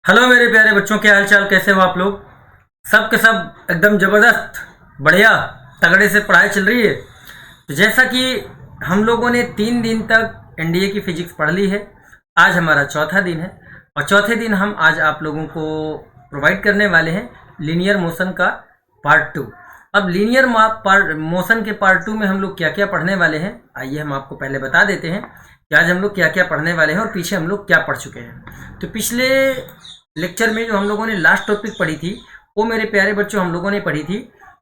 Hello मेरे प्यारे बच्चों, क्या हाल चाल, कैसे हो आप लोग? सब के सब एकदम ज़बरदस्त, बढ़िया, तगड़े से पढ़ाई चल रही है। तो जैसा कि हम लोगों ने 3 दिन तक एनडीए की फिजिक्स पढ़ ली है, आज हमारा चौथा दिन है और चौथे दिन हम आज आप लोगों को प्रोवाइड करने वाले हैं लीनियर मोशन का पार्ट 2। अब लीनियर मोशन के पार्ट 2 में हम लोग क्या क्या पढ़ने वाले हैं, आइए हम आपको पहले बता देते हैं कि आज हम लोग क्या क्या पढ़ने वाले हैं और पीछे हम लोग क्या पढ़ चुके हैं। तो पिछले लेक्चर में जो हम लोगों ने लास्ट टॉपिक पढ़ी थी, वो मेरे प्यारे बच्चों हम लोगों ने पढ़ी थी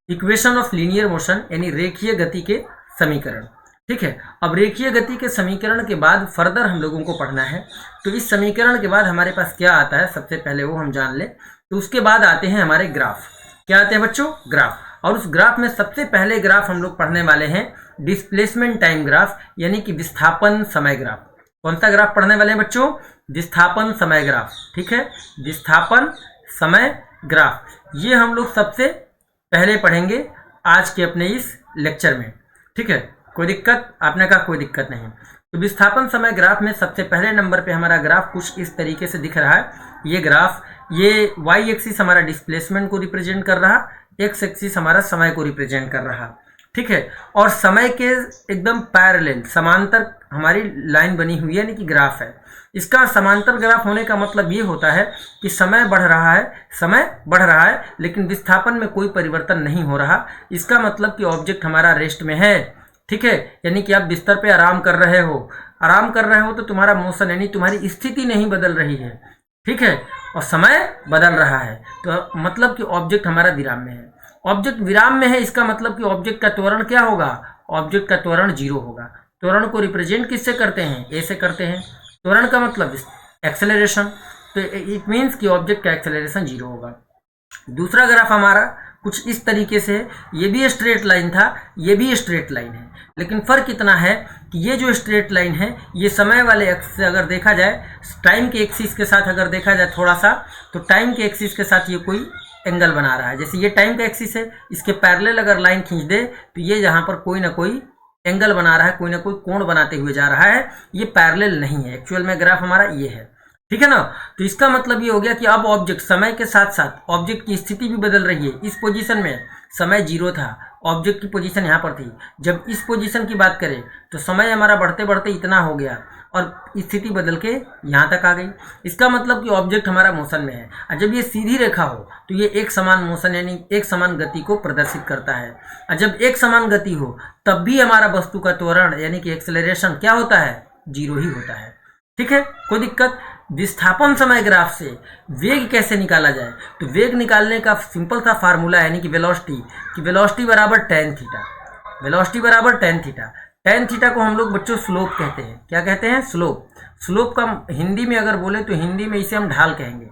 इक्वेशन ऑफ लीनियर मोशन, यानी रेखीय गति के समीकरण। ठीक है, अब रेखीय गति के समीकरण के बाद फर्दर हम लोगों को पढ़ना है। तो इस समीकरण के बाद हमारे पास क्या आता है, सबसे पहले वो हम जान लें। तो उसके बाद आते हैं हमारे ग्राफ। क्या आते हैं बच्चों? ग्राफ। और उस ग्राफ में सबसे पहले ग्राफ हम लोग पढ़ने वाले हैं डिस्प्लेसमेंट टाइम ग्राफ, यानी कि विस्थापन समय ग्राफ। कौन सा ग्राफ पढ़ने वाले हैं बच्चों? विस्थापन समय ग्राफ। ठीक है, विस्थापन समय ग्राफ, ये हम लोग सबसे पहले पढ़ेंगे आज के अपने इस लेक्चर में। ठीक है, कोई दिक्कत? आपने कहा कोई दिक्कत नहीं। तो विस्थापन समय ग्राफ में सबसे पहले नंबर पे हमारा ग्राफ कुछ इस तरीके से दिख रहा है। ये ग्राफ, ये वाई एक्सिस हमारा डिस्प्लेसमेंट को रिप्रेजेंट कर रहा, एक्स एक्सिस हमारा समय को रिप्रेजेंट कर रहा। ठीक है, और समय के एकदम पैरेलल समांतर हमारी लाइन बनी हुई है, यानी कि ग्राफ है। इसका समांतर ग्राफ होने का मतलब ये होता है कि समय बढ़ रहा है, समय बढ़ रहा है, लेकिन विस्थापन में कोई परिवर्तन नहीं हो रहा। इसका मतलब कि ऑब्जेक्ट हमारा रेस्ट में है। ठीक है, यानी कि आप बिस्तर पे आराम कर रहे हो, आराम कर रहे हो तो तुम्हारा मोशन यानी तुम्हारी स्थिति नहीं बदल रही है। ठीक है, और समय बदल रहा है, तो मतलब कि ऑब्जेक्ट हमारा विराम में है। ऑब्जेक्ट विराम में है, इसका मतलब कि ऑब्जेक्ट का त्वरण क्या होगा? ऑब्जेक्ट का त्वरण 0 होगा। त्वरण को रिप्रेजेंट किससे करते हैं? ए से करते हैं। त्वरण का मतलब एक्सेलरेशन, तो इट मीन्स कि ऑब्जेक्ट का एक्सेलरेशन 0 होगा। दूसरा ग्राफ हमारा कुछ इस तरीके से, ये भी स्ट्रेट लाइन था, ये भी स्ट्रेट लाइन है, लेकिन फर्क इतना है कि ये जो स्ट्रेट लाइन है ये समय वाले एक्सिस से अगर देखा जाए, टाइम के एक्सिस के साथ अगर देखा जाए थोड़ा सा, तो टाइम के एक्सिस के साथ ये कोई एंगल बना रहा है। जैसे ये टाइम का एक्सिस है, इसके पैरेलल अगर लाइन खींच दे तो ये यहाँ पर कोई ना कोई एंगल बना रहा है, कोई ना कोई कोण बनाते हुए जा रहा है। ये पैरेलल नहीं है, एक्चुअल में ग्राफ हमारा ये है। ठीक है ना? तो इसका मतलब ये हो गया कि अब ऑब्जेक्ट समय के साथ साथ ऑब्जेक्ट की स्थिति भी बदल रही है। इस पोजीशन में समय 0 था, ऑब्जेक्ट की पोजीशन यहाँ पर थी। जब इस पोजीशन की बात करें तो समय हमारा बढ़ते बढ़ते इतना हो गया और स्थिति बदल के यहाँ तक आ गई। इसका मतलब कि ऑब्जेक्ट हमारा मोशन में है। और जब ये सीधी रेखा हो तो ये एक समान मोशन यानी एक समान गति को प्रदर्शित करता है। और जब एक समान गति हो तब भी हमारा वस्तु का त्वरण यानी कि एक्सेलरेशन क्या होता है? 0 ही होता है। ठीक है, कोई दिक्कत? विस्थापन समय ग्राफ से वेग कैसे निकाला जाए? तो वेग निकालने का सिंपल सा फार्मूला यानी कि वेलोसिटी, कि वेलोसिटी बराबर tan थीटा, वेलोसिटी बराबर tan थीटा। tan थीटा को हम लोग बच्चों स्लोप कहते हैं। क्या कहते हैं? स्लोप। स्लोप का हिंदी में अगर बोले तो हिंदी में इसे हम ढाल कहेंगे।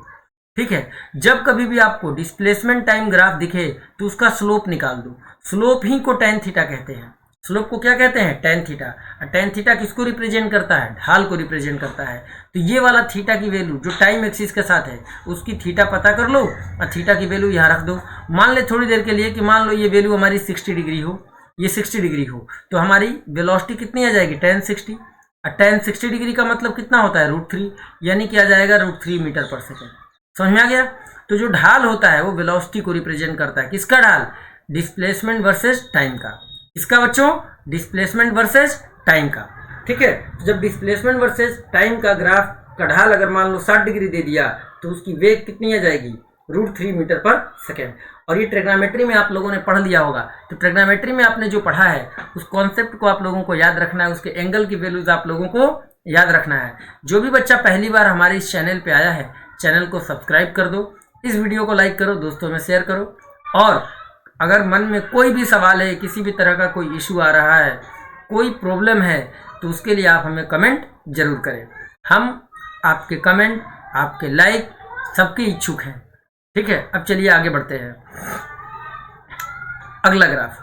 ठीक है, जब कभी भी आपको डिस्प्लेसमेंट टाइम ग्राफ दिखे तो उसका स्लोप निकाल दो। स्लोप ही को tan थीटा कहते हैं। स्लोप को क्या कहते हैं? tan theta. और tan थीटा किसको रिप्रेजेंट करता है? ढाल को रिप्रेजेंट करता है। तो ये वाला थीटा की वैल्यू जो टाइम एक्सिस के साथ है उसकी थीटा पता कर लो और थीटा की वैल्यू यहाँ रख दो। मान ले थोड़ी देर के लिए कि मान लो ये वैल्यू हमारी 60 डिग्री हो, ये 60 डिग्री हो, तो हमारी वेलोसिटी कितनी आ जाएगी? tan 60। और tan 60 डिग्री का मतलब कितना होता है? √3, यानी कि आ जाएगा √3 मीटर पर सेकेंड। समझ में आ गया? तो जो ढाल होता है वो वेलोसिटी को रिप्रेजेंट करता है। किसका ढाल? डिस्प्लेसमेंट वर्सेस टाइम का। इसका बच्चों? डिस्प्लेसमेंट वर्सेस टाइम का। ठीक है, तो जब डिस्प्लेसमेंट वर्सेस टाइम का ग्राफ का ढाल अगर मान लो 60 डिग्री दे दिया तो उसकी वेग कितनी आ जाएगी? √3 मीटर पर सेकेंड। और ये ट्रिग्नोमेट्री में आप लोगों ने पढ़ लिया होगा। तो ट्रिग्नोमेट्री में आपने जो पढ़ा है उस कॉन्सेप्ट को आप लोगों को याद रखना है, उसके एंगल की वैल्यूज आप लोगों को याद रखना है। जो भी बच्चा पहली बार हमारे इस चैनल पे आया है, चैनल को सब्सक्राइब कर दो, इस वीडियो को लाइक करो, दोस्तों में शेयर करो। और अगर मन में कोई भी सवाल है, किसी भी तरह का कोई इशू आ रहा है, कोई प्रॉब्लम है, तो उसके लिए आप हमें कमेंट जरूर करें। हम आपके कमेंट, आपके लाइक सबके इच्छुक हैं। ठीक है, अब चलिए आगे बढ़ते हैं। अगला ग्राफ,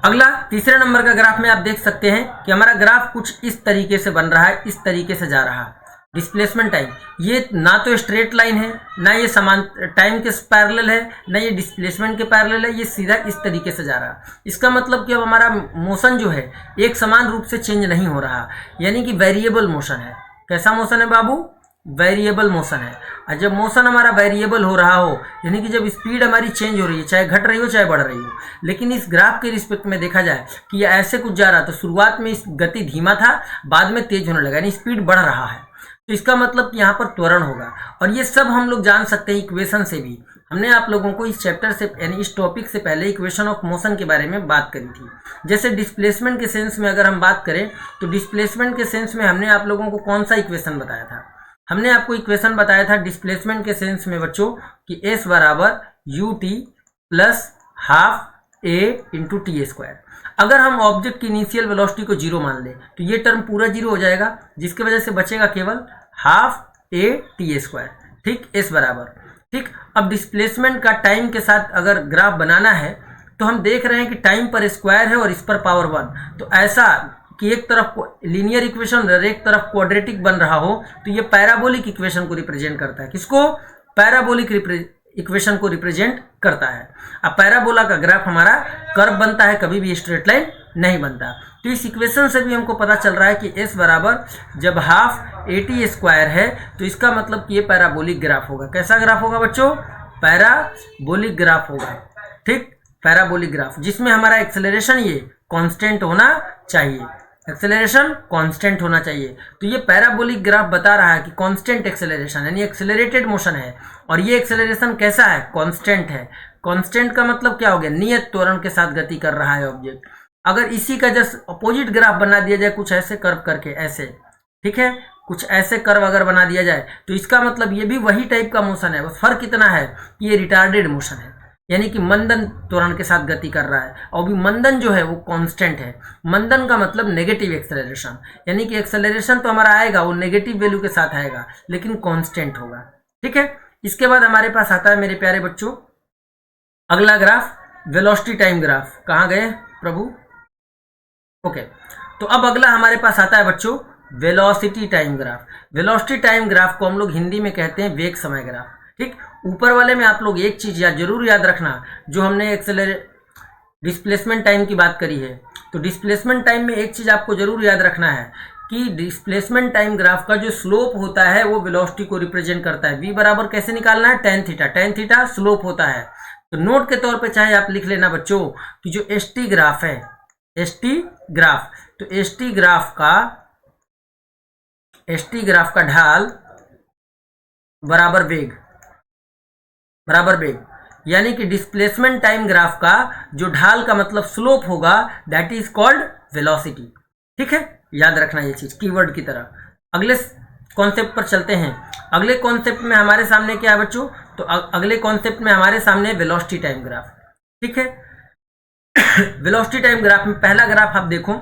अगला तीसरे नंबर का ग्राफ में आप देख सकते हैं कि हमारा ग्राफ कुछ इस तरीके से बन रहा है, इस तरीके से जा रहा है। डिस्प्लेसमेंट टाइम, ये ना तो स्ट्रेट लाइन है, ना ये समान टाइम के पैरेलल है, ना ये डिस्प्लेसमेंट के पैरेलल है, ये सीधा इस तरीके से जा रहा है। इसका मतलब कि अब हमारा मोशन जो है एक समान रूप से चेंज नहीं हो रहा, यानी कि वेरिएबल मोशन है। कैसा मोशन है बाबू? वेरिएबल मोशन है। और जब मोशन हमारा वेरिएबल हो रहा हो, यानी कि जब स्पीड हमारी चेंज हो रही है, चाहे घट रही हो चाहे बढ़ रही हो, लेकिन इस ग्राफ के रिस्पेक्ट में देखा जाए कि ये ऐसे कुछ जा रहा, तो शुरुआत में इस गति धीमा था, बाद में तेज होने लगा, यानी स्पीड बढ़ रहा है, तो इसका मतलब कि यहाँ पर त्वरण होगा। और ये सब हम लोग जान सकते हैं इक्वेशन से भी। हमने आप लोगों को इस चैप्टर से यानी इस टॉपिक से पहले इक्वेशन ऑफ मोशन के बारे में बात करी थी। जैसे डिस्प्लेसमेंट के सेंस में अगर हम बात करें, तो डिस्प्लेसमेंट के सेंस में हमने आप लोगों को कौन सा इक्वेशन बताया था? हमने आपको इक्वेशन बताया था डिस्प्लेसमेंट के सेंस में बच्चों कि s बराबर ut plus half a into T square. अगर हम ऑब्जेक्ट की इनिशियल वेलोसिटी को जीरो मान लें तो ये टर्म पूरा जीरो हो जाएगा, जिसकी वजह से बचेगा केवल हाफ a टी स्क्वायर। ठीक, s बराबर। ठीक, अब डिस्प्लेसमेंट का टाइम के साथ अगर ग्राफ बनाना है तो हम देख रहे हैं कि टाइम पर स्क्वायर है और इस पर पावर 1, तो ऐसा कि एक तरफ लीनियर इक्वेशन और एक तरफ क्वाड्रेटिक बन रहा हो, तो ये पैराबोलिक इक्वेशन को रिप्रेजेंट करता है। किसको? पैराबोलिक इक्वेशन को रिप्रेजेंट करता है। अब पैराबोला का ग्राफ हमारा कर्व बनता है, कभी भी स्ट्रेट लाइन नहीं बनता। तो इस इक्वेशन से भी हमको पता चल रहा है कि s बराबर जब हाफ ए टी स्क्वायर है तो इसका मतलब कि ये पैराबोलिक ग्राफ होगा। कैसा ग्राफ होगा बच्चों? पैराबोलिक ग्राफ होगा। ठीक, पैराबोलिक ग्राफ जिसमें हमारा एक्सेलरेशन ये कांस्टेंट होना चाहिए, एक्सेलरेशन कांस्टेंट होना चाहिए। तो ये पैराबोलिक ग्राफ बता रहा है कि कांस्टेंट एक्सेलरेशन यानी एक्सेलरेटेड मोशन है, और ये एक्सेलरेशन कैसा है? कांस्टेंट है। कांस्टेंट का मतलब क्या हो गया? नियत त्वरण के साथ गति कर रहा है ऑब्जेक्ट। अगर इसी का जस्ट अपोजिट ग्राफ बना दिया जाए, कुछ ऐसे कर्व करके, ऐसे, ठीक है, कुछ ऐसे कर्व अगर बना दिया जाए तो इसका मतलब ये भी वही टाइप का मोशन है, बस फर्क इतना है कि ये रिटार्डेड मोशन है, यानी कि मंदन त्वरण के साथ गति कर रहा है, और भी मंदन जो है वो कांस्टेंट है। मंदन का मतलब नेगेटिव एक्सेलरेशन, यानी कि एक्सेलरेशन तो हमारा आएगा वो नेगेटिव वैल्यू के साथ आएगा लेकिन कांस्टेंट होगा। ठीक है, इसके बाद हमारे पास आता है मेरे प्यारे बच्चों अगला ग्राफ, वेलोसिटी टाइम ग्राफ। कहाँ गए प्रभु? ओके, तो अब अगला हमारे पास आता है बच्चों velocity time graph. Velocity time graph को हम लोग हिंदी में कहते हैं वेग समय ग्राफ। ठीक, ऊपर वाले में आप लोग एक चीज जरूर याद रखना, जो हमने डिस्प्लेसमेंट टाइम की बात करी है, तो डिस्प्लेसमेंट टाइम में एक चीज आपको जरूर याद रखना है कि डिस्प्लेसमेंट टाइम ग्राफ का जो स्लोप होता है वो वेलोसिटी को रिप्रेजेंट करता है। v बराबर कैसे निकालना है? tan theta. tan theta slope होता है। तो नोट के तौर पे चाहे आप लिख लेना बच्चों कि जो st ग्राफ है, st ग्राफ, तो st ग्राफ का ढाल बराबर वेग, यानी कि डिस्प्लेसमेंट टाइम ग्राफ का जो ढाल का मतलब स्लोप होगा दैट इज कॉल्ड वेलोसिटी। ठीक है, याद रखना ये चीज कीवर्ड की तरह। अगले कॉन्सेप्ट पर चलते हैं। अगले कॉन्सेप्ट में हमारे सामने क्या है बच्चों? तो अगले कॉन्सेप्ट में हमारे सामने वेलोसिटी टाइम ग्राफ। ठीक है, वेलोसिटी टाइम ग्राफ में पहला ग्राफ आप देखो,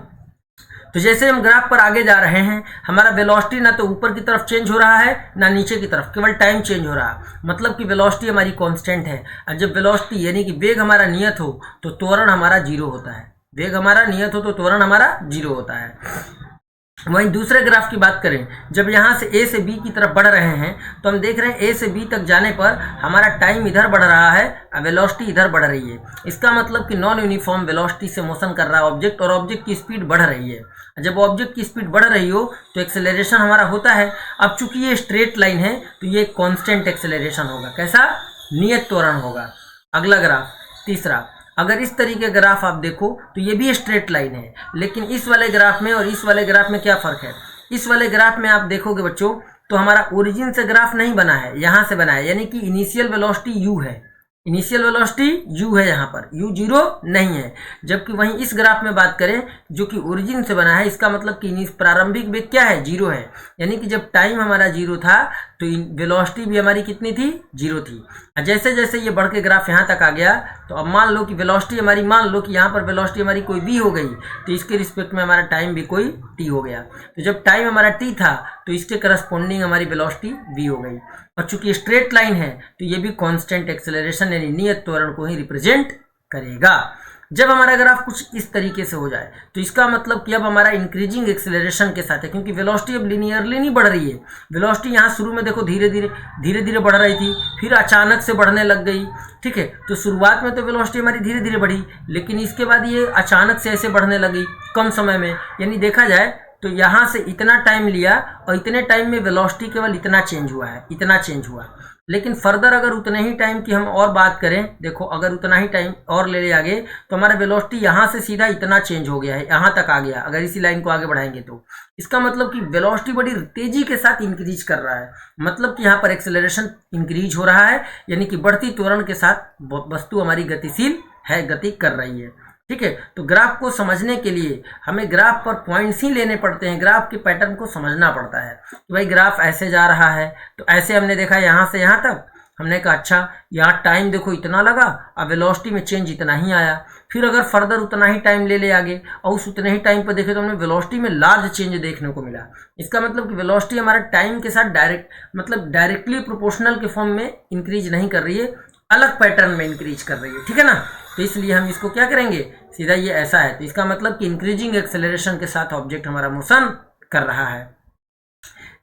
तो जैसे हम ग्राफ पर आगे जा रहे हैं हमारा वेलोसिटी ना तो ऊपर की तरफ चेंज हो रहा है ना नीचे की तरफ, केवल टाइम चेंज हो रहा है, मतलब कि वेलोसिटी हमारी कांस्टेंट है। और जब वेलोसिटी यानी कि वेग हमारा नियत हो तो त्वरण हमारा जीरो होता है। वेग हमारा नियत हो तो त्वरण हमारा जीरो होता है। वहीं दूसरे ग्राफ की बात करें, जब यहाँ से ए से बी की तरफ बढ़ रहे हैं तो हम देख रहे हैं ए से बी तक जाने पर हमारा टाइम इधर बढ़ रहा है, वेलोसिटी इधर बढ़ रही है। इसका मतलब कि नॉन यूनिफॉर्म वेलोसिटी से मोशन कर रहा है ऑब्जेक्ट, और ऑब्जेक्ट की स्पीड बढ़ रही है। जब ऑब्जेक्ट की स्पीड बढ़ रही हो तो एक्सेलरेशन हमारा होता है। अब चूंकि ये स्ट्रेट लाइन है तो ये कांस्टेंट एक्सेलरेशन होगा। कैसा? नियत त्वरण होगा। अगला ग्राफ तीसरा, अगर इस तरीके का ग्राफ आप देखो तो ये भी स्ट्रेट लाइन है, लेकिन इस वाले ग्राफ में और इस वाले ग्राफ में क्या फ़र्क है? इस वाले ग्राफ में आप देखोगे बच्चों तो हमारा ओरिजिन से ग्राफ नहीं बना है, यहाँ से बना है, यानी कि इनिशियल वेलोसिटी u है, इनिशियल वेलोसिटी u है, यहाँ पर u जीरो नहीं है। जबकि वहीं इस ग्राफ में बात करें जो कि ओरिजिन से बना है, इसका मतलब कि प्रारंभिक वेग क्या है? जीरो है, यानी कि जब टाइम हमारा जीरो था तो वेलोसिटी भी हमारी कितनी थी? जीरो थी। जैसे जैसे ये बढ़ के ग्राफ यहाँ तक आ गया तो अब मान लो कि वेलोसिटी हमारी, मान लो कि यहाँ पर वेलोसिटी हमारी कोई v हो गई, तो इसके रिस्पेक्ट में हमारा टाइम भी कोई t हो गया। तो जब टाइम हमारा t था तो इसके करस्पॉन्डिंग हमारी वेलोसिटी v हो गई। और चूंकि स्ट्रेट लाइन है तो ये भी कांस्टेंट एक्सेलरेशन यानी नियत त्वरण को ही रिप्रेजेंट करेगा। जब हमारा ग्राफ कुछ इस तरीके से हो जाए तो इसका मतलब कि अब हमारा इंक्रीजिंग एक्सेलरेशन के साथ है, क्योंकि वेलोसिटी अब लीनियरली नहीं बढ़ रही है। वेलोसिटी यहाँ शुरू में देखो धीरे धीरे बढ़ रही थी, फिर अचानक से बढ़ने लग गई। ठीक है, तो शुरुआत में तो वेलोसिटी हमारी धीरे धीरे बढ़ी, लेकिन इसके बाद ये अचानक से ऐसे बढ़ने लगी कम समय में। यानी देखा जाए तो यहाँ से इतना टाइम लिया और इतने टाइम में वेलोसिटी केवल इतना चेंज हुआ है, इतना चेंज हुआ। लेकिन फर्दर अगर उतने ही टाइम की हम और बात करें, देखो अगर उतना ही टाइम और ले ले आगे तो हमारा वेलोसिटी यहाँ से सीधा इतना चेंज हो गया है, यहाँ तक आ गया। अगर इसी लाइन को आगे बढ़ाएंगे तो इसका मतलब कि वेलोसिटी बड़ी तेजी के साथ इंक्रीज कर रहा है, मतलब कि यहाँ पर एक्सेलरेशन इंक्रीज हो रहा है, यानी कि बढ़ती त्वरण के साथ वस्तु हमारी गतिशील है, गति कर रही है। ठीक है, तो ग्राफ को समझने के लिए हमें ग्राफ पर पॉइंट्स ही लेने पड़ते हैं, ग्राफ के पैटर्न को समझना पड़ता है कि भाई ग्राफ ऐसे जा रहा है, तो ऐसे हमने देखा यहाँ से यहाँ तक, हमने कहा अच्छा यहाँ टाइम देखो इतना लगा, अब वेलोसिटी में चेंज इतना ही आया। फिर अगर फर्दर उतना ही टाइम ले ले आगे और उस उतने ही टाइम पर देखे तो हमें वेलोसिटी में लार्ज चेंज देखने को मिला। इसका मतलब कि वेलोसिटी हमारे टाइम के साथ डायरेक्टली प्रोपोर्शनल के फॉर्म में इंक्रीज नहीं कर रही है, अलग पैटर्न में इंक्रीज कर रही है। ठीक है ना, तो इसलिए हम इसको क्या करेंगे, सीधा ये ऐसा है, तो इसका मतलब कि इंक्रीजिंग एक्सेलरेशन के साथ ऑब्जेक्ट हमारा मोशन कर रहा है।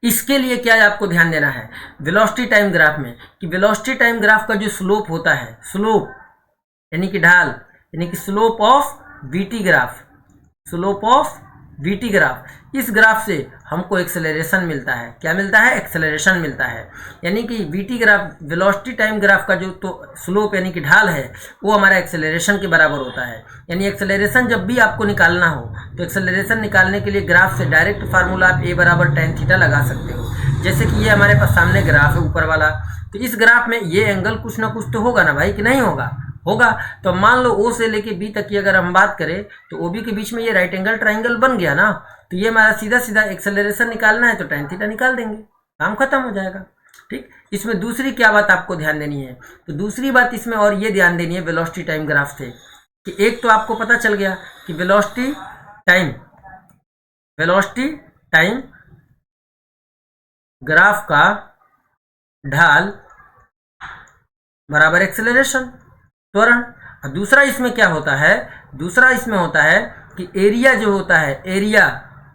इसके लिए क्या आपको ध्यान देना है वेलोसिटी टाइम ग्राफ में, कि वेलोसिटी टाइम ग्राफ का जो स्लोप होता है, स्लोप यानी कि ढाल, यानी कि slope of VT graph, slope of VT graph, इस ग्राफ से हमको एक्सेलरेशन मिलता है। क्या मिलता है, एक्सेलरेशन मिलता है। यानी कि VT graph, velocity time graph का जो तो स्लोप यानी कि ढाल है वो हमारा एक्सेलरेशन के बराबर होता है। यानी एक्सेलरेशन जब भी आपको निकालना हो तो एक्सेलरेशन निकालने के लिए ग्राफ से डायरेक्ट फार्मूला आप a बराबर tan थीटा लगा सकते हो। जैसे कि ये हमारे पास सामने ग्राफ है ऊपर वाला, तो इस ग्राफ में ये एंगल कुछ ना कुछ तो होगा ना भाई, कि नहीं होगा, होगा। तो मान लो O से लेके B तक की अगर हम बात करें तो OB के बीच में ये राइट एंगल ट्राइंगल बन गया ना, तो ये हमारा सीधा सीधा एक्सेलरेशन निकालना है तो tan थीटा निकाल देंगे, काम खत्म हो जाएगा। ठीक, इसमें दूसरी क्या बात आपको ध्यान देनी है, तो दूसरी बात इसमें और ये ध्यान देनी है वेलोसिटी टाइम ग्राफ से, कि एक तो आपको पता चल गया कि वेलोसिटी टाइम ग्राफ का ढाल बराबर एक्सेलरेशन, त्वरण। और दूसरा इसमें क्या होता है, दूसरा इसमें होता है कि एरिया जो होता है, area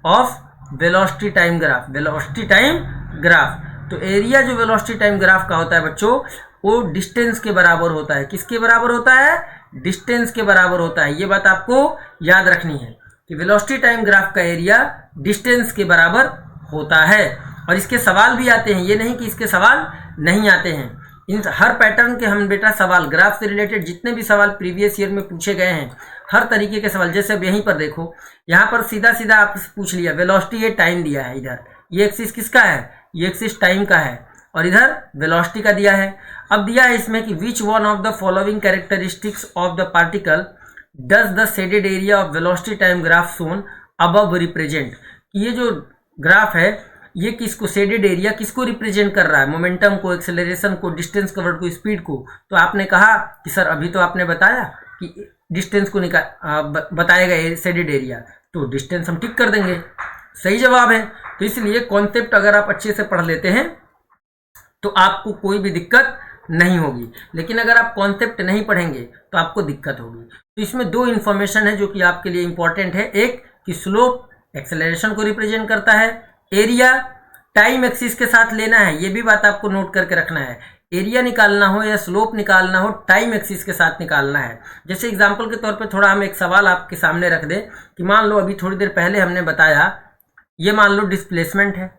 of velocity time graph, velocity time graph, तो एरिया जो वेलोसिटी टाइम ग्राफ का होता है बच्चों, वो डिस्टेंस के बराबर होता है। किसके बराबर होता है, डिस्टेंस के बराबर होता है। ये बात आपको याद रखनी है कि वेलोसिटी टाइम ग्राफ का एरिया डिस्टेंस के बराबर होता है। और इसके सवाल भी आते हैं, ये नहीं कि इसके सवाल नहीं आते हैं, इन हर पैटर्न के हम बेटा सवाल, ग्राफ से रिलेटेड जितने भी सवाल प्रीवियस ईयर में पूछे गए हैं, हर तरीके के सवाल। जैसे अब यहीं पर देखो, यहाँ पर सीधा सीधा आप पूछ लिया वेलोसिटी, ये टाइम दिया है, इधर ये एक्सिस किसका है, ये एक्सिस टाइम का है, और इधर वेलोसिटी का दिया है। अब दिया है इसमें कि which one of the following characteristics of the particle does the shaded area of velocity time graph shown above represent. ये जो ग्राफ है ये किसको, शेडेड एरिया किसको रिप्रेजेंट कर रहा है, मोमेंटम को, एक्सेलरेशन को, डिस्टेंस कवर्ड को, स्पीड को। तो आपने कहा कि सर अभी तो आपने बताया कि डिस्टेंस को बताएगा शेडेड एरिया, तो डिस्टेंस हम टिक कर देंगे, सही जवाब है। तो इसलिए कॉन्सेप्ट अगर आप अच्छे से पढ़ लेते हैं तो आपको कोई भी दिक्कत नहीं होगी, लेकिन अगर आप कॉन्सेप्ट नहीं पढ़ेंगे तो आपको दिक्कत होगी। तो इसमें दो इन्फॉर्मेशन है जो कि आपके लिए इंपॉर्टेंट है, एक कि स्लोप एक्सेलरेशन को रिप्रेजेंट करता है, एरिया टाइम एक्सिस के साथ लेना है, ये भी बात आपको नोट करके रखना है। एरिया निकालना हो या स्लोप निकालना हो, टाइम एक्सिस के साथ निकालना है। जैसे एग्जांपल के तौर पे थोड़ा हम एक सवाल आपके सामने रख दें कि मान लो अभी थोड़ी देर पहले हमने बताया, ये मान लो डिस्प्लेसमेंट है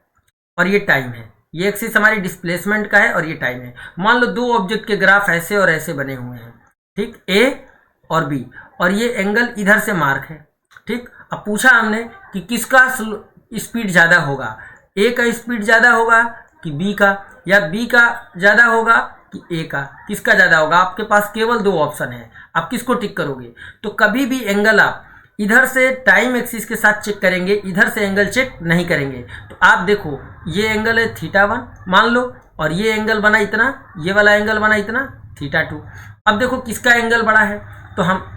और ये टाइम है, ये एक्सिस हमारी डिस्प्लेसमेंट का है और ये टाइम है। मान लो दो ऑब्जेक्ट के ग्राफ ऐसे और ऐसे बने हुए हैं, ठीक, ए और बी, और ये एंगल इधर से मार्क है, ठीक। अब पूछा हमने कि किसका स्पीड ज़्यादा होगा, ए का स्पीड ज़्यादा होगा कि बी का, या बी का ज़्यादा होगा कि ए का, किसका ज़्यादा होगा। आपके पास केवल दो ऑप्शन है, आप किसको टिक करोगे। तो कभी भी एंगल आप इधर से टाइम एक्सिस के साथ चेक करेंगे, इधर से एंगल चेक नहीं करेंगे। तो आप देखो ये एंगल है θ1 मान लो, और ये एंगल बना इतना, ये वाला एंगल बना इतना θ2। अब देखो किसका एंगल बड़ा है, तो हम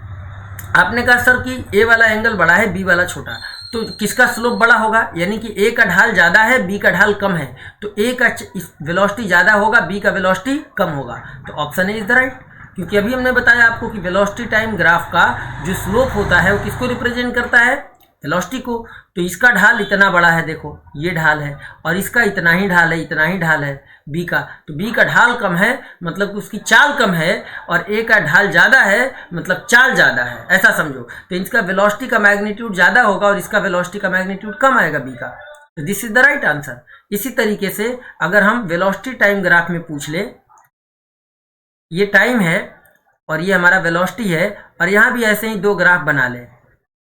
आपने कहा सर कि ए वाला एंगल बड़ा है, बी वाला छोटा, तो किसका स्लोप बड़ा होगा, यानी कि ए का ढाल ज़्यादा है, बी का ढाल कम है, तो ए का वेलोसिटी ज़्यादा होगा, बी का वेलोसिटी कम होगा। तो option A is the right, क्योंकि अभी हमने बताया आपको कि वेलोसिटी टाइम ग्राफ का जो स्लोप होता है वो किसको रिप्रेजेंट करता है, वेलोसिटी को। तो इसका ढाल इतना बड़ा है, देखो ये ढाल है, और इसका इतना ही ढाल है, इतना ही ढाल है, बी का, तो बी का ढाल कम है मतलब कि उसकी चाल कम है, और ए का ढाल ज़्यादा है मतलब चाल ज़्यादा है, ऐसा समझो। तो इसका वेलोसिटी का मैग्नीट्यूड ज़्यादा होगा और इसका वेलोसिटी का मैग्नीट्यूड कम आएगा बी का, तो this is the right answer. इसी तरीके से अगर हम वेलोसिटी टाइम ग्राफ में पूछ ले, ये टाइम है और ये हमारा वेलोसिटी है, और यहाँ भी ऐसे ही दो ग्राफ बना ले,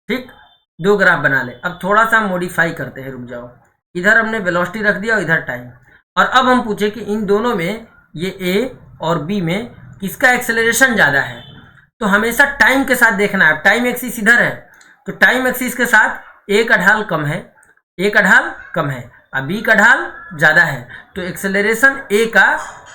ठीक, दो ग्राफ बना ले। अब थोड़ा सा मॉडिफाई करते हैं, रुक जाओ, इधर हमने वेलोसिटी रख दिया और इधर टाइम, और अब हम पूछे कि इन दोनों में ये ए और बी में किसका एक्सेलरेशन ज़्यादा है, तो हमेशा टाइम के साथ देखना है। टाइम एक्सिस इधर है, तो टाइम एक्सिस के साथ ए का ढाल कम है, ए का ढाल कम है और बी का ढाल ज़्यादा है, तो एक्सेलरेशन ए का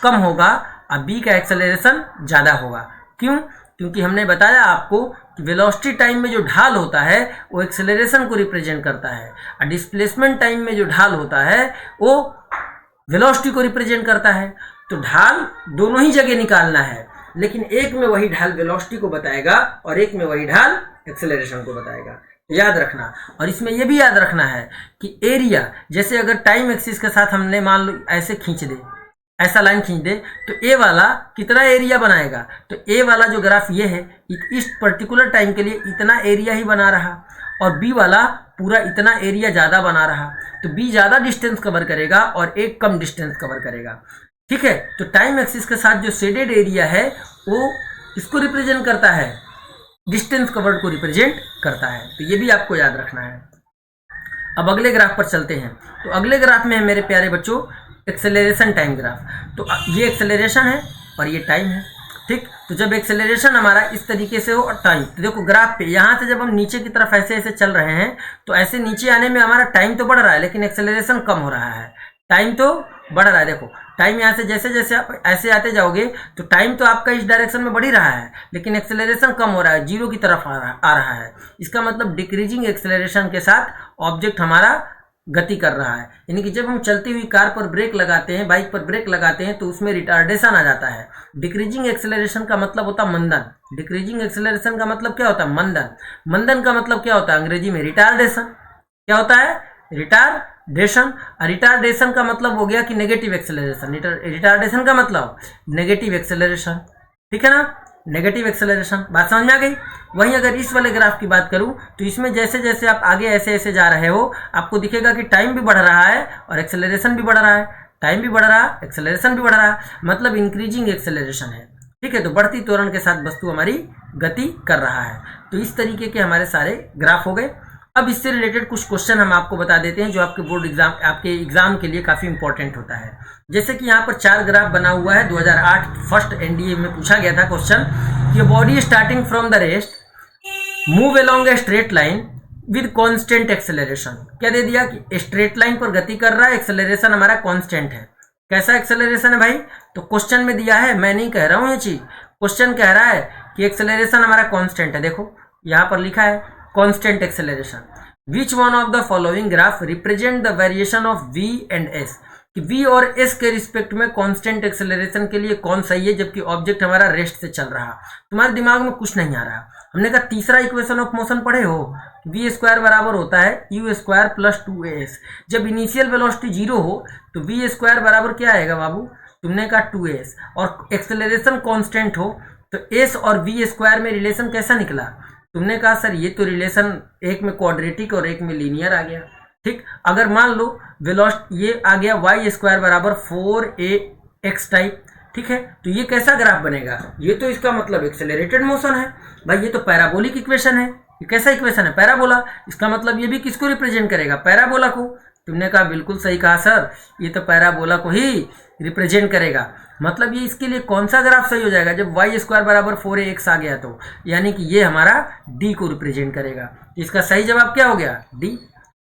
कम होगा और बी का एक्सेलरेशन ज़्यादा होगा। क्यों? क्योंकि हमने बताया आपको कि वेलोसिटी टाइम में जो ढाल होता है वो एक्सेलरेशन को रिप्रेजेंट करता है, और डिस्प्लेसमेंट टाइम में जो ढाल होता है वो वेलोसिटी को रिप्रेजेंट करता है। तो ढाल दोनों ही जगह निकालना है, लेकिन एक में वही ढाल वेलोसिटी को बताएगा और एक में वही ढाल एक्सेलरेशन को बताएगा, तो याद रखना। और इसमें यह भी याद रखना है कि एरिया, जैसे अगर टाइम एक्सिस के साथ हमने मान लो ऐसे खींच दे, ऐसा लाइन खींच दे, तो ए वाला कितना एरिया बनाएगा, तो ए वाला जो ग्राफ ये है इस पर्टिकुलर टाइम के लिए इतना एरिया ही बना रहा, और बी वाला पूरा इतना एरिया ज़्यादा बना रहा, तो बी ज़्यादा डिस्टेंस कवर करेगा और ए कम डिस्टेंस कवर करेगा, ठीक है। तो टाइम एक्सिस के साथ जो शेडेड एरिया है वो किसको रिप्रेजेंट करता है, डिस्टेंस कवर्ड को रिप्रेजेंट करता है, तो ये भी आपको याद रखना है। अब अगले ग्राफ पर चलते हैं। तो अगले ग्राफ में है मेरे प्यारे बच्चों एक्सेलरेशन टाइम ग्राफ। तो ये एक्सेलरेशन है और ये टाइम है, ठीक। तो जब एक्सेलरेशन हमारा इस तरीके से हो और टाइम, तो देखो ग्राफ पे यहाँ से जब हम नीचे की तरफ ऐसे ऐसे चल रहे हैं, तो ऐसे नीचे आने में हमारा टाइम तो बढ़ रहा है लेकिन एक्सेलरेशन कम हो रहा है, टाइम तो बढ़ रहा है। देखो टाइम यहाँ से जैसे जैसे आप ऐसे आते जाओगे तो टाइम तो आपका इस डायरेक्शन में बढ़ ही रहा है, लेकिन एक्सेलरेशन कम हो रहा है, जीरो की तरफ आ रहा है। इसका मतलब डिक्रीजिंग एक्सेलरेशन के साथ ऑब्जेक्ट हमारा गति कर रहा है। यानी कि जब हम चलती हुई कार पर ब्रेक लगाते हैं, बाइक पर ब्रेक लगाते हैं, तो उसमें रिटार्डेशन आ जाता है। डिक्रीजिंग एक्सेलरेशन का मतलब होता है मंदन। डिक्रीजिंग एक्सेलरेशन का मतलब क्या होता है, मंदन। मंदन का मतलब क्या होता है अंग्रेजी में, रिटार्डेशन। क्या होता है, रिटार्डेशन। रिटार्डेशन का मतलब हो गया कि नेगेटिव एक्सेलरेशन। रिटार्डेशन का मतलब नेगेटिव एक्सेलरेशन, ठीक है ना, नेगेटिव एक्सेलरेशन। बात समझ में आ गई। वहीं अगर इस वाले ग्राफ की बात करूं तो इसमें जैसे जैसे आप आगे ऐसे ऐसे जा रहे हो, आपको दिखेगा कि टाइम भी बढ़ रहा है और एक्सेलरेशन भी बढ़ रहा है। टाइम भी बढ़ रहा है, एक्सेलरेशन भी बढ़ रहा है, मतलब इंक्रीजिंग एक्सेलरेशन है, ठीक है। तो बढ़ती त्वरण के साथ वस्तु हमारी गति कर रहा है। तो इस तरीके के हमारे सारे ग्राफ हो गए। अब इससे रिलेटेड कुछ क्वेश्चन हम आपको बता देते हैं जो आपके बोर्ड एग्जाम, आपके एग्जाम के लिए काफ़ी इंपॉर्टेंट होता है। जैसे कि यहाँ पर 4 ग्राफ बना हुआ है, 2008 फर्स्ट एनडीए में पूछा गया था क्वेश्चन कि body starting from the rest move along A straight line with constant acceleration. क्या दे दिया कि स्ट्रेट लाइन पर गति कर रहा है, एक्सेलरेशन हमारा कांस्टेंट है। कैसा एक्सेलरेशन है भाई, तो क्वेश्चन में दिया है, मैं नहीं कह रहा हूँ ये चीज, क्वेश्चन कह रहा है कि एक्सेलरेशन हमारा कांस्टेंट है। देखो यहाँ पर लिखा है constant acceleration. Which one of the following graph represent the variation of v and s, कि v और s के रिस्पेक्ट में कांस्टेंट एक्सेलरेशन के लिए कौन सही है जबकि ऑब्जेक्ट हमारा रेस्ट से चल रहा। तुम्हारे दिमाग में कुछ नहीं आ रहा। हमने कहा तीसरा इक्वेशन ऑफ मोशन पढ़े हो, v स्क्वायर बराबर होता है u स्क्वायर प्लस 2as। जब इनिशियल वेलोसिटी 0 हो तो v स्क्वायर बराबर क्या आएगा बाबू, तुमने कहा 2as, और एक्सेलरेशन कांस्टेंट हो तो s और v स्क्वायर में रिलेशन कैसा निकला, तुमने कहा सर ये तो रिलेशन एक में क्वाड्रेटिक और एक में लीनियर आ गया, ठीक। अगर मान लो वेलोसिटी ये आ गया y स्क्वायर बराबर 4ax टाइप, ठीक है, तो ये कैसा ग्राफ बनेगा, ये तो इसका मतलब एक्सेलरेटेड मोशन है भाई, ये तो पैराबोलिक इक्वेशन है। ये कैसा इक्वेशन है, पैराबोला। इसका मतलब ये भी किसको रिप्रेजेंट करेगा, पैराबोला को। तुमने कहा बिल्कुल सही कहा सर, ये तो पैराबोला को ही रिप्रेजेंट करेगा। मतलब ये इसके लिए कौन सा ग्राफ सही हो जाएगा, जब y स्क्वायर बराबर 4ax आ गया तो यानी कि ये हमारा d को रिप्रेजेंट करेगा। इसका सही जवाब क्या हो गया, d,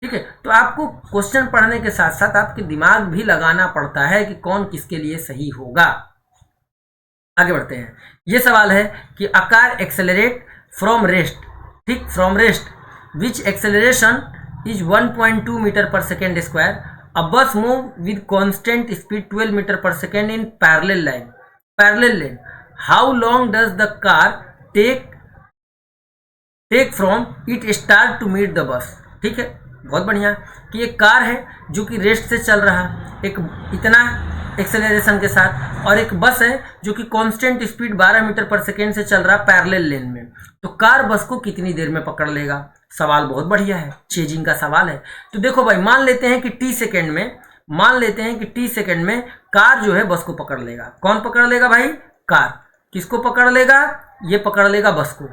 ठीक है। तो आपको क्वेश्चन पढ़ने के साथ साथ आपके दिमाग भी लगाना पड़ता है कि कौन किसके लिए सही होगा। आगे बढ़ते हैं। ये सवाल है कि a car accelerate from rest, ठीक, from rest which acceleration is 1.2 metre per second square. A bus move with constant speed 12 meter per second in parallel lane. How long does the car take from it start to meet the bus? ठीक है, बहुत बढ़िया कि एक car है जो कि rest से चल रहा, एक इतना एक्सेलरेशन के साथ, और एक बस है जो कि constant speed 12 metre per second से चल रहा है पैरेलल लेन में। तो कार बस को कितनी देर में पकड़ लेगा? सवाल बहुत बढ़िया है, चेजिंग का सवाल है। तो देखो भाई, मान लेते हैं कि टी सेकेंड में कार जो है बस को पकड़ लेगा। कौन पकड़ लेगा भाई? कार। किसको पकड़ लेगा? ये पकड़ लेगा बस को।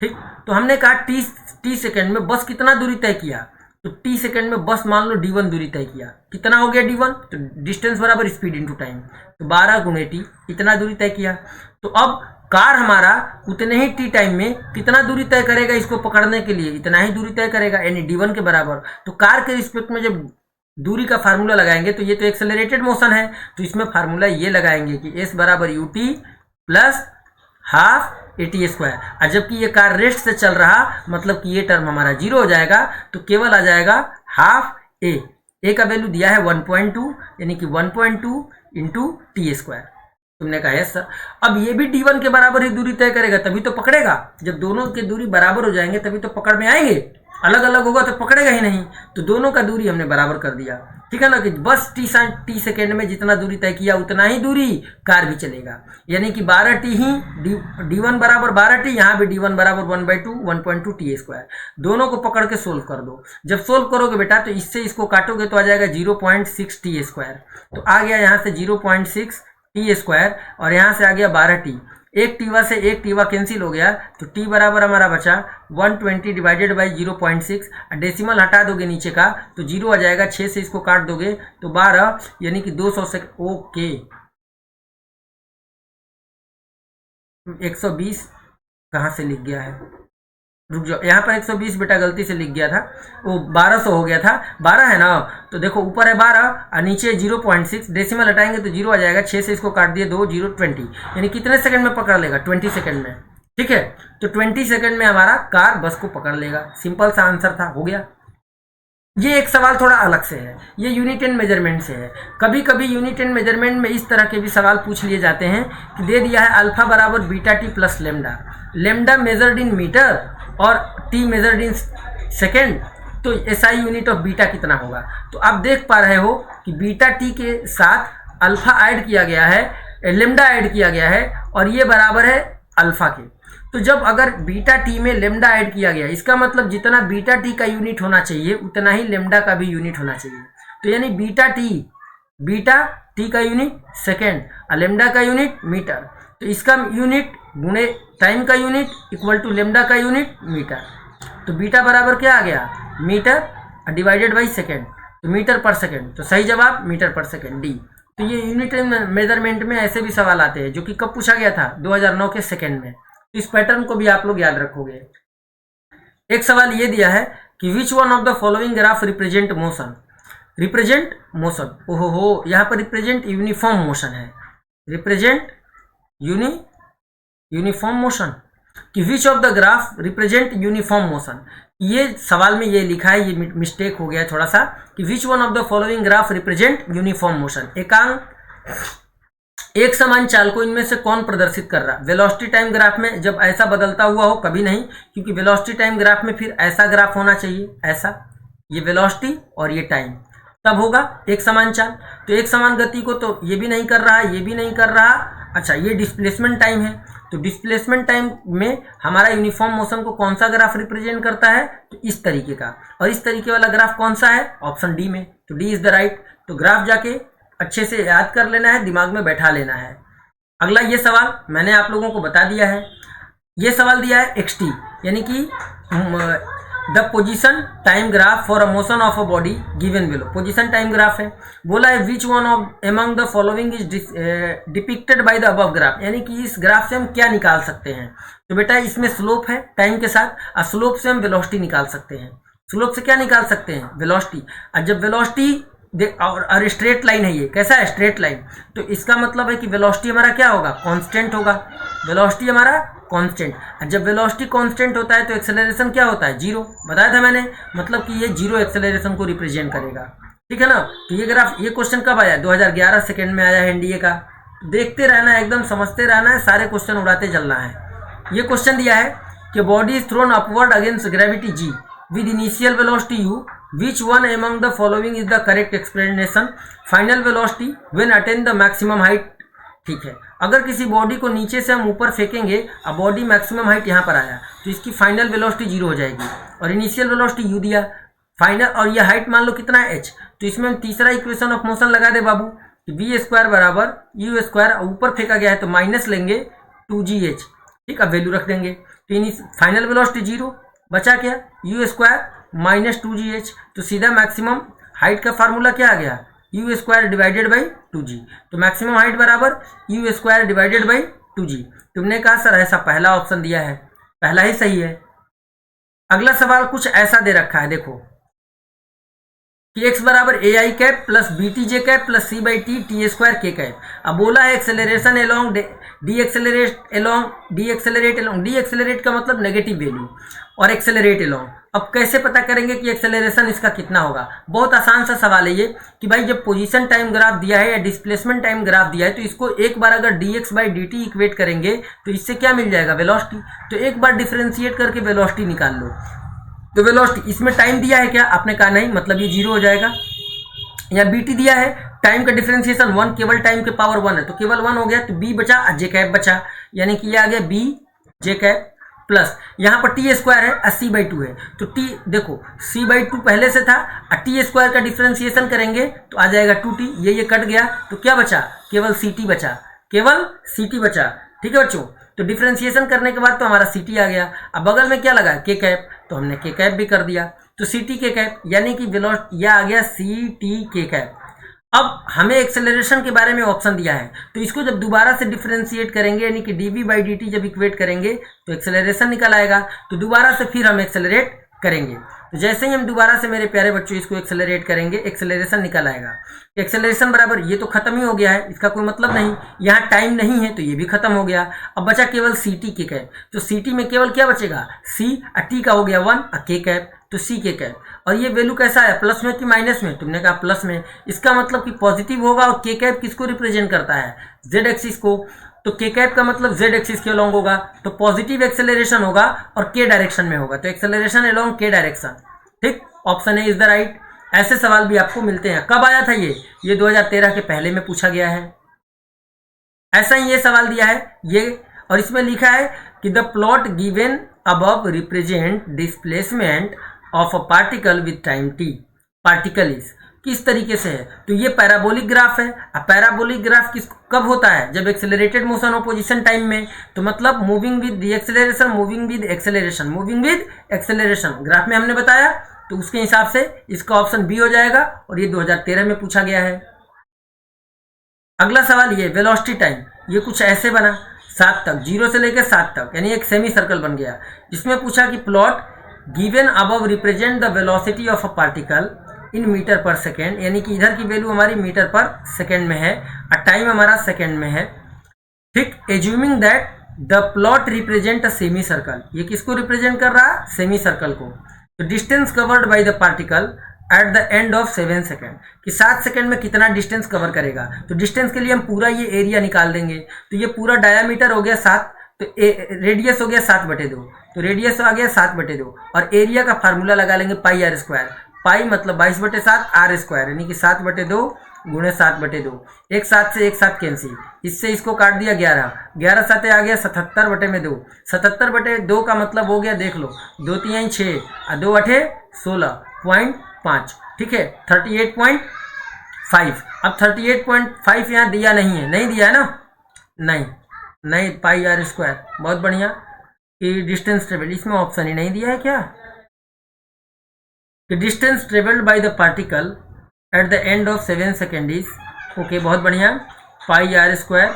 ठीक, तो हमने कहा टी सेकेंड में बस कितना दूरी तय किया, तो टी सेकेंड में बस मान लो d1 दूरी तय किया। कितना हो गया d1? तो डिस्टेंस बराबर स्पीड इंटू टाइम, तो 12 गुणे टी, इतना दूरी तय किया। तो अब कार हमारा उतने ही टी टाइम में कितना दूरी तय करेगा इसको पकड़ने के लिए? इतना ही दूरी तय करेगा, यानी d1 के बराबर। तो कार के रिस्पेक्ट में जब दूरी का फार्मूला लगाएंगे तो ये तो एक्सेलरेटेड मोशन है, तो इसमें फार्मूला ये लगाएंगे कि s बराबर ut प्लस हाफ AT²। और जबकि ये कार रेस्ट से चल रहा, मतलब कि ये टर्म हमारा 0 हो जाएगा, तो केवल आ जाएगा हाफ a का वैल्यू दिया है 1.2, यानी कि 1.2 इंटू t²। तुमने कहा यस सर। अब ये भी d1 के बराबर ही दूरी तय करेगा, तभी तो पकड़ेगा। जब दोनों की दूरी बराबर हो जाएंगे तभी तो पकड़ में आएंगे, अलग अलग होगा तो पकड़ेगा ही नहीं। तो दोनों का दूरी हमने बराबर कर दिया, ठीक है ना, कि बस टी सेकेंड में जितना दूरी तय किया उतना ही दूरी कार भी चलेगा, यानी कि 12t ही d1 बराबर 12t, यहाँ भी d1 बराबर 1/2 t²। दोनों को पकड़ के सोल्व कर दो। जब सोल्व करोगे बेटा तो इससे इसको काटोगे तो आ जाएगा 0.6 t²। तो आ गया यहाँ से 0.6 t², और यहाँ से आ गया 12t। एक टीवा से एक टीवा कैंसिल हो गया, तो टी बराबर हमारा बचा 120 डिवाइडेड बाई 0.6। डेसिमल हटा दोगे नीचे का तो 0 आ जाएगा, 6 से इसको काट दोगे तो 12, यानी कि 200 सेकंड। ओके, 120 कहाँ से लिख गया है? रुक जाओ, यहाँ पर 120 बेटा गलती से लिख गया था, वो 1200 हो गया था। 12 है ना, तो देखो ऊपर है 12 और नीचे 0.6, डेसिमल हटाएंगे तो 0 आ जाएगा। 6 से इसको काट दिए 2, 0 20, यानी कितने सेकंड में पकड़ लेगा? 20 सेकंड में। ठीक है, तो 20 सेकंड में हमारा कार बस को पकड़ लेगा। सिंपल सा आंसर था, हो गया। ये एक सवाल थोड़ा अलग से है, ये यूनिट एंड मेजरमेंट से है। कभी कभी यूनिट एंड मेजरमेंट में इस तरह के भी सवाल पूछ लिए जाते हैं कि दे दिया है अल्फा बराबर beta T plus lambda, lambda measured in metre और टी मेजर्ड इन सेकेंड, तो एसआई यूनिट ऑफ बीटा कितना होगा? तो आप देख पा रहे हो कि बीटा टी के साथ अल्फा ऐड किया गया है, लेमडा ऐड किया गया है, और ये बराबर है अल्फा के। तो जब अगर बीटा टी में लेमडा ऐड किया गया, इसका मतलब जितना बीटा टी का यूनिट होना चाहिए उतना ही लेमडा का भी यूनिट होना चाहिए। तो यानी बीटा टी का यूनिट सेकेंड और लेमडा का यूनिट मीटर, तो इसका यूनिट गुणे टाइम का यूनिट इक्वल टू लेमडा का यूनिट मीटर। तो बीटा बराबर क्या आ गया? मीटर डिवाइडेड बाई सेकेंड, तो मीटर पर सेकेंड, तो सही जवाब मीटर पर सेकेंड डी। तो ये यूनिट मेजरमेंट में ऐसे भी सवाल आते हैं, जो कि कब पूछा गया था? 2009 के सेकेंड में। इस पैटर्न को भी आप लोग याद रखोगे। एक सवाल ये दिया है कि which one of the following graph represent motion? Represent motion, ओहो हो, यहाँ पर रिप्रेजेंट यूनिफॉर्म मोशन है, रिप्रेजेंट यूनिफॉर्म मोशन, कि which of the graph represent uniform motion. ये सवाल में ये लिखा है, ये मिस्टेक हो गया है थोड़ा सा, कि which one of the following graph represent uniform motion. एक समान चाल को इनमें से कौन प्रदर्शित कर रहा? वेलोसिटी टाइम ग्राफ में जब ऐसा बदलता हुआ हो, कभी नहीं, क्योंकि वेलोसिटी टाइम ग्राफ में फिर ऐसा ग्राफ होना चाहिए, ऐसा, ये वेलोसिटी और ये टाइम, तब होगा एक समान चाल। तो एक समान गति को तो ये भी नहीं कर रहा, ये भी नहीं कर रहा। अच्छा, ये डिस्प्लेसमेंट टाइम है, तो डिस्प्लेसमेंट टाइम में हमारा यूनिफॉर्म मोशन को कौन सा ग्राफ रिप्रेजेंट करता है? तो इस तरीके का, और इस तरीके वाला ग्राफ कौन सा है? ऑप्शन डी में, तो डी इज द राइट। तो ग्राफ जाके अच्छे से याद कर लेना है, दिमाग में बैठा लेना है। अगला ये सवाल मैंने आप लोगों को बता दिया है, ये सवाल दिया है xt, यानी कि the position time graph for a motion of a body given below. Position time graph है, बोला है which one of among the following is depicted by the above graph, यानी कि इस ग्राफ से हम क्या निकाल सकते हैं? तो बेटा इसमें स्लोप है टाइम के साथ, और स्लोप से हम वेलोसिटी निकाल सकते हैं। स्लोप से क्या निकाल सकते हैं? वेलोसिटी। और जब वेलोसिटी और स्ट्रेट लाइन है, ये कैसा है? स्ट्रेट लाइन, तो इसका मतलब है कि वेलोसिटी हमारा क्या होगा? कांस्टेंट होगा। वेलोसिटी हमारा कांस्टेंट, और जब वेलोसिटी कांस्टेंट होता है तो एक्सेलरेशन क्या होता है? जीरो। बताया था मैंने, मतलब कि ये जीरो एक्सेलरेशन को रिप्रेजेंट करेगा, ठीक है ना। तो ये ग्राफ, ये क्वेश्चन कब आया? 2011 सेकेंड में आया है एनडीए का। देखते रहना है, एकदम समझते रहना है, सारे क्वेश्चन उड़ाते चलना है। ये क्वेश्चन दिया है कि body is thrown upward against gravity g, with initial velocity u, which one among the following is the correct explanation? Final velocity when attain the maximum height. ठीक है, अगर किसी बॉडी को नीचे से हम ऊपर फेंकेंगे, अब बॉडी मैक्सिमम हाइट यहाँ पर आया तो इसकी फाइनल वेलोसिटी 0 हो जाएगी और इनिशियल वेलोसिटी u दिया, फाइनल और ये हाइट मान लो कितना है h, तो इसमें हम तीसरा इक्वेशन ऑफ मोशन लगा दे बाबू कि v स्क्वायर बराबर u स्क्वायर, ऊपर फेंका गया है तो माइनस लेंगे 2gh। ठीक, अब वैल्यू रख देंगे तो फाइनल वेलोसिटी 0, बचा क्या u स्क्वायर माइनस 2gh, तो सीधा मैक्सिमम हाइट का फार्मूला क्या आ गया u square divided by 2g, तो मैक्सिमम हाइट बराबर u square divided by 2g। तुमने कहा सर ऐसा पहला ऑप्शन दिया है, पहला ही सही है। अगला सवाल कुछ ऐसा दे रखा है, देखो कि x बराबर A I cap plus B T J cap plus C by T T square K cap. अब बोला है एक्सेलरेशन एलोंग डी एक्सेलरेट का मतलब नेगेटिव वैल्यू और एक्सेलरेट एलोंग। अब कैसे पता करेंगे कि एक्सेलरेशन इसका कितना होगा? बहुत आसान सा सवाल है ये कि भाई जब पोजीशन टाइम ग्राफ दिया है या डिस्प्लेसमेंट टाइम ग्राफ दिया है तो इसको एक बार अगर dx by D T equate करेंगे तो इससे क्या मिल जाएगा वेलोसिटी, तो एक बार डिफ्रेंशिएट करके वेलोसिटी निकाल लो। तो वेलोसिटी इसमें टाइम दिया है क्या? आपने कहा नहीं, मतलब ये 0 हो जाएगा। या बी टी दिया है, टाइम का डिफ्रेंशिएशन 1, केवल टाइम के पावर 1 है तो केवल 1 हो गया, तो बी बचा और जे कैप बचा, यानी कि ये आ गया बी जे कैप प्लस यहाँ पर टी स्क्वायर है 80/2 है तो टी देखो c/2 पहले से था और टी स्क्वायर का डिफ्रेंशिएशन करेंगे तो आ जाएगा 2t, ये कट गया तो क्या बचा? केवल ct बचा, केवल ct बचा। ठीक है बच्चों, तो डिफ्रेंशिएशन करने के बाद तो हमारा ct आ गया। अब बगल में क्या लगा के कैप, तो हमने के कैप भी कर दिया, तो ct के कैप यानी कि वेलोसिटी यह आ गया ct के कैप। अब हमें एक्सेलरेशन के बारे में ऑप्शन दिया है तो इसको जब दोबारा से डिफरेंशिएट करेंगे यानी कि dv बाई डी टी जब इक्वेट करेंगे तो एक्सेलरेशन निकल आएगा, तो दोबारा से फिर हम एक्सेलरेट करेंगे। तो जैसे ही हम दोबारा से मेरे प्यारे बच्चों इसको एक्सेलरेट करेंगे एक्सेलरेशन निकल आएगा। एक्सेलरेशन बराबर ये तो खत्म ही हो गया है, इसका कोई मतलब नहीं, यहाँ टाइम नहीं है तो ये भी खत्म हो गया। अब बचा केवल सी टी के कैप, तो सी टी में केवल क्या बचेगा c और t का हो गया 1 और के कैप, तो c के कैप। और ये वैल्यू कैसा है, प्लस में कि माइनस में? तुमने कहा प्लस में, इसका मतलब कि पॉजिटिव होगा। और के कैप किसको रिप्रेजेंट करता है? जेड एक्सिस को, तो के कैप का मतलब जेड एक्सिस के अलोंग होगा, तो पॉजिटिव एक्सेलरेशन होगा और के डायरेक्शन में होगा, तो एक्सेलरेशन अलोंग के डायरेक्शन। ठीक, option A is the right. ऐसे सवाल भी आपको मिलते हैं। कब आया था ये 2013 के पहले में पूछा गया है। ऐसा ही ये सवाल दिया है ये, और इसमें लिखा है कि the plot given above represent displacement of a particle with time T. Particle is किस तरीके से है, तो ये पैराबोलिक ग्राफ है। अब पैराबोलिक ग्राफ कब होता है? जब एक्सेलरेटेड मोशन हो पोजीशन टाइम में, तो मतलब moving with deceleration, moving with acceleration, moving with acceleration graph में हमने बताया, तो उसके हिसाब से इसका ऑप्शन बी हो जाएगा और ये 2013 में पूछा गया है। अगला सवाल ये वेलोसिटी टाइम, ये कुछ ऐसे बना 7 तक, 0 से लेकर 7 तक, यानी एक सेमी सर्कल बन गया, जिसमें पूछा कि plot given above represent the velocity of a particle in metre per second, यानी कि इधर की वैल्यू हमारी मीटर पर सेकेंड में है और टाइम हमारा सेकेंड में है। ठीक, assuming that the plot represent a semi circle, ये किसको रिप्रेजेंट कर रहा है? सेमी सर्कल को। तो distance covered by the particle at the end of 7 second, कि 7 सेकेंड में कितना डिस्टेंस कवर करेगा। तो डिस्टेंस के लिए हम पूरा ये एरिया निकाल देंगे, तो ये पूरा डायामीटर हो गया 7, तो रेडियस हो गया 7/2, तो रेडियस आ गया 7/2 और एरिया का फार्मूला लगा लेंगे पाई आर स्क्वायर। पाई मतलब 22/7 आर स्क्वायर, यानी कि 7/2 गुणे 7/2। एक साथ से एक साथ कैंसिल, इससे इसको काट दिया 11, 11 साथे आ गया 77/2। 77/2 का मतलब हो गया, देख लो 2 3 6 और 2 8 16.5। ठीक है, 38.5। अब 38.5 यहाँ दिया नहीं है, नहीं दिया है ना, नहीं पाई आर स्क्वायर, बहुत बढ़िया। कि डिस्टेंस ट्रेवल, इसमें ऑप्शन ही नहीं दिया है क्या कि distance travelled by the particle at the end of 7 second is okay, बहुत बढ़िया, पाई आर स्क्वायर।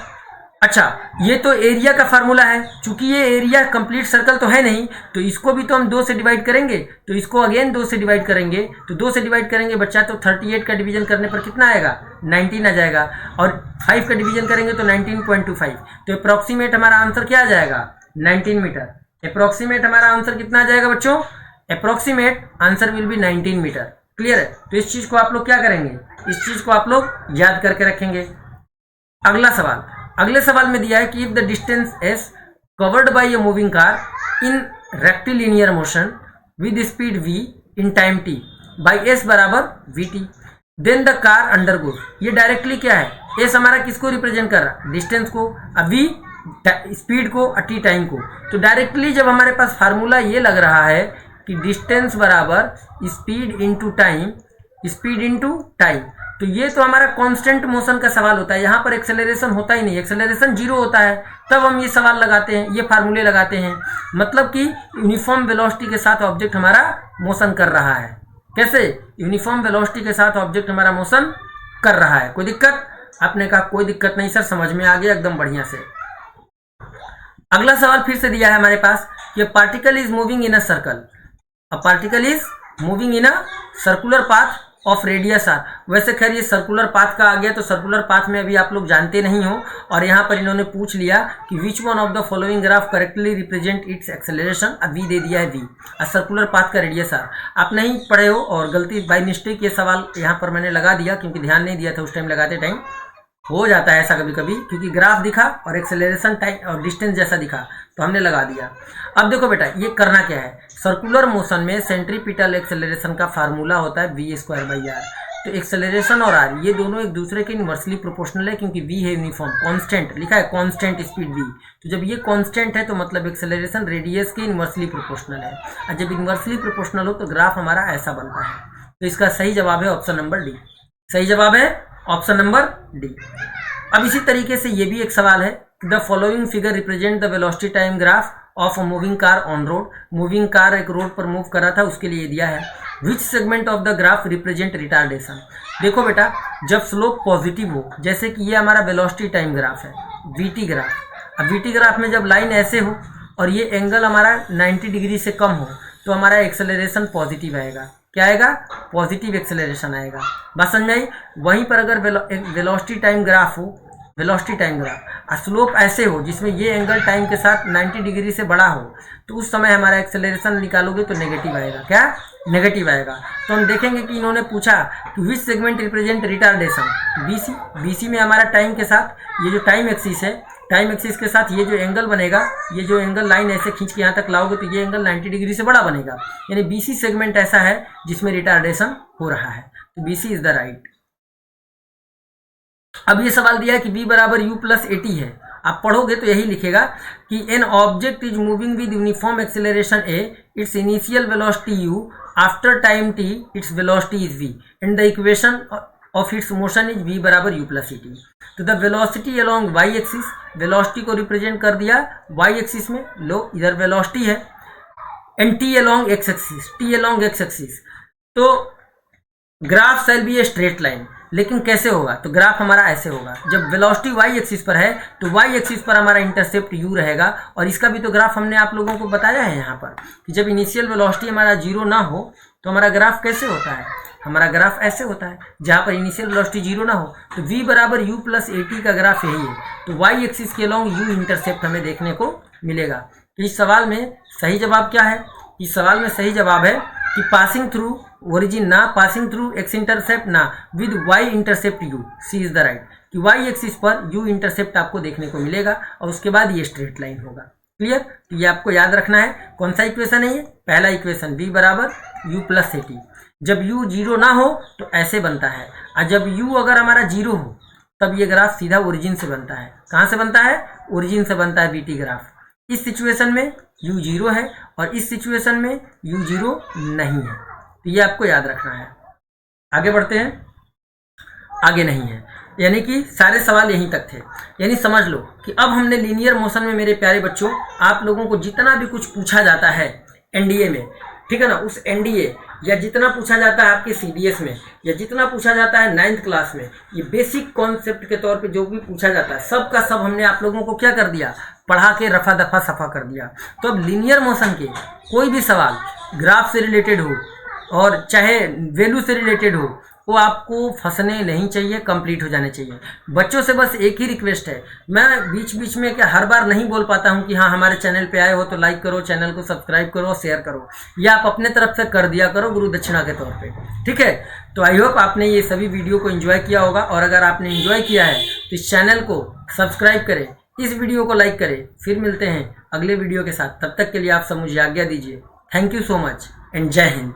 अच्छा, ये तो एरिया का फार्मूला है, चूंकि ये एरिया कंप्लीट सर्कल तो है नहीं, तो इसको भी तो हम 2 से डिवाइड करेंगे, तो इसको अगेन 2 से डिवाइड करेंगे, तो 2 से डिवाइड करेंगे बच्चा, तो 38 का डिवीजन करने पर कितना आएगा? 19 आ जाएगा, और 5 का डिवीजन करेंगे तो 19.25। तो अप्रॉक्सीमेट हमारा आंसर क्या आ जाएगा? 19 मीटर। अप्रॉक्सीमेट हमारा आंसर कितना आ जाएगा बच्चों? Approximate answer will be 19 metre. Clear है? तो इस चीज को आप लोग क्या करेंगे? इस चीज को आप लोग याद करके रखेंगे। अगला सवाल, अगले सवाल में दिया है कि if the distance S covered by a moving car in rectilinear motion with speed v in time t by s बराबर vt, then the car undergoes, ये डायरेक्टली क्या है, s हमारा किसको रिप्रेजेंट कर रहा है, डिस्टेंस को, अब v स्पीड को और t टाइम को। तो डायरेक्टली जब हमारे पास फार्मूला ये लग रहा है कि डिस्टेंस बराबर speed into time, speed into time, तो ये तो हमारा कांस्टेंट मोशन का सवाल होता है, यहाँ पर एक्सेलरेशन होता ही नहीं, एक्सेलरेशन जीरो होता है, तब हम ये सवाल लगाते हैं, ये फार्मूले लगाते हैं। मतलब कि यूनिफॉर्म वेलोसिटी के साथ ऑब्जेक्ट हमारा मोशन कर रहा है। कैसे, यूनिफॉर्म वेलोसिटी के साथ ऑब्जेक्ट हमारा मोशन कर रहा है। कोई दिक्कत? आपने कहा कोई दिक्कत नहीं सर, समझ में आ गया एकदम बढ़िया से। अगला सवाल फिर से दिया है हमारे पास कि particle is moving in a circle, a particle is moving in a circular path of radius R. वैसे खैर ये सर्कुलर पाथ का आ गया, तो सर्कुलर पाथ में अभी आप लोग जानते नहीं हो, और यहाँ पर इन्होंने पूछ लिया कि which one of the following graph correctly represent it's acceleration. अब वी दे दिया है वी, और सर्कुलर पाथ का रेडियस आर। आप नहीं पढ़े हो और गलती बाई मिस्टेक ये सवाल यहाँ पर मैंने लगा दिया, क्योंकि ध्यान नहीं दिया था उस टाइम, लगाते टाइम हो जाता है ऐसा कभी कभी, क्योंकि ग्राफ दिखा और एक्सेलरेशन टाइम और डिस्टेंस जैसा दिखा तो हमने लगा दिया। अब देखो बेटा, ये करना क्या है, सर्कुलर मोशन में सेंट्रीपिटल एक्सेलरेशन का फार्मूला होता है v स्क्वायर बाई आर। तो एक्सेलरेशन और आर ये दोनों एक दूसरे के इनवर्सली प्रोपोर्शनल है, क्योंकि v है यूनिफॉर्म, कांस्टेंट लिखा है, कांस्टेंट स्पीड v। तो जब ये कांस्टेंट है तो मतलब एक्सेलरेशन रेडियस के इनवर्सली प्रोपोर्शनल है, और जब इनवर्सली प्रोपोर्शनल हो तो ग्राफ हमारा ऐसा बनता है। तो इसका सही जवाब है ऑप्शन नंबर डी। सही जवाब है ऑप्शन नंबर डी। अब इसी तरीके से ये भी एक सवाल है, the following figure represent the velocity time graph of a moving car on road. Moving car एक रोड पर मूव कर रहा था, उसके लिए दिया है विच segment of the graph represent retardation. देखो बेटा, जब स्लोप पॉजिटिव हो, जैसे कि ये हमारा वेलोसिटी टाइम ग्राफ है, वीटी ग्राफ। अब वीटी ग्राफ में जब लाइन ऐसे हो और ये एंगल हमारा 90 डिग्री से कम हो, तो हमारा एक्सेलरेशन पॉजिटिव आएगा। क्या आएगा? पॉजिटिव एक्सेलरेशन आएगा। बात समझ आई? वहीं पर अगर वेलोसिटी टाइम ग्राफ हो, वेलोसिटी टाइम ग्राफ, स्लोप ऐसे हो जिसमें ये एंगल टाइम के साथ 90 डिग्री से बड़ा हो, तो उस समय हमारा एक्सेलरेशन निकालोगे तो नेगेटिव आएगा। क्या? नेगेटिव आएगा। तो हम देखेंगे कि इन्होंने पूछा कि विच segment represent retardation, BC. BC में हमारा टाइम के साथ ये जो टाइम एक्सिस है, टाइम एक्सिस के साथ ये जो एंगल बनेगा, ये जो एंगल लाइन ऐसे खींच के यहाँ तक लाओगे तो ये एंगल 90 डिग्री से बड़ा बनेगा, यानी बीसी सेगमेंट ऐसा है जिसमें रिटार्डेशन हो रहा है। तो बीसी इज द राइट। अब ये सवाल दिया है कि v बराबर u प्लस ए टी है। आप पढ़ोगे तो यही लिखेगा कि an object is moving with uniform acceleration A, its initial velocity u, after time t its velocity is v, and the equation of its motion is v बराबर u plus A T. तो the velocity along y axis, velocity को represent कर दिया y axis में, लो इधर velocity है, and t along x axis, t along x axis. तो graph shall be a straight line. लेकिन कैसे होगा? तो ग्राफ हमारा ऐसे होगा, जब वेलोसिटी y एक्सिस पर है तो y एक्सिस पर हमारा इंटरसेप्ट u रहेगा, और इसका भी तो ग्राफ हमने आप लोगों को बताया है यहाँ पर कि जब इनिशियल वेलोसिटी हमारा जीरो ना हो तो हमारा ग्राफ कैसे होता है? हमारा ग्राफ ऐसे होता है, जहाँ पर इनिशियल वेलोसिटी जीरो ना हो। तो v बराबर u प्लस ए टी का ग्राफ यही है। तो y एक्सिस के अलोंग u इंटरसेप्ट हमें देखने को मिलेगा। तो इस सवाल में सही जवाब क्या है? इस सवाल में सही जवाब है कि पासिंग थ्रू ओरिजिन ना, पासिंग थ्रू एक्स इंटरसेप्ट ना, with Y intercept U, C is the right. कि वाई एक्सिस पर यू इंटरसेप्ट आपको देखने को मिलेगा और उसके बाद ये स्ट्रेट लाइन होगा। क्लियर? तो ये आपको याद रखना है। कौन सा इक्वेशन है ये? पहला इक्वेशन, v बराबर यू प्लस ए टी। जब u जीरो ना हो तो ऐसे बनता है, और जब u अगर हमारा जीरो हो तब ये ग्राफ सीधा ओरिजिन से बनता है। कहाँ से बनता है? ओरिजिन से बनता है बीटी ग्राफ। इस सिचुएशन में u जीरो है और इस सिचुएशन में u जीरो नहीं है। तो ये आपको याद रखना है। आगे बढ़ते हैं। आगे नहीं है, यानी कि सारे सवाल यहीं तक थे। यानी समझ लो कि अब हमने लीनियर मोशन में, मेरे प्यारे बच्चों, आप लोगों को जितना भी कुछ पूछा जाता है एनडीए में, ठीक है ना, उस एनडीए या जितना पूछा जाता है आपके सीडीएस में, या जितना पूछा जाता है 9th क्लास में, ये बेसिक कॉन्सेप्ट के तौर पे जो भी पूछा जाता है सब का सब हमने आप लोगों को क्या कर दिया? पढ़ा के रफा दफा सफा कर दिया। तो अब लीनियर मोशन के कोई भी सवाल ग्राफ से रिलेटेड हो और चाहे वैल्यू से रिलेटेड हो, वो आपको फंसने नहीं चाहिए, कंप्लीट हो जाने चाहिए। बच्चों से बस एक ही रिक्वेस्ट है, मैं बीच बीच में क्या हर बार नहीं बोल पाता हूँ कि हाँ हमारे चैनल पे आए हो तो लाइक करो, चैनल को सब्सक्राइब करो और शेयर करो, या आप अपने तरफ से कर दिया करो गुरु दक्षिणा के तौर पे, ठीक है। तो आई होप आपने ये सभी वीडियो को एंजॉय किया होगा, और अगर आपने एंजॉय किया है तो इस चैनल को सब्सक्राइब करें, इस वीडियो को लाइक करें। फिर मिलते हैं अगले वीडियो के साथ, तब तक के लिए आप सब मुझे आज्ञा दीजिए। Thank you so much and जय हिंद।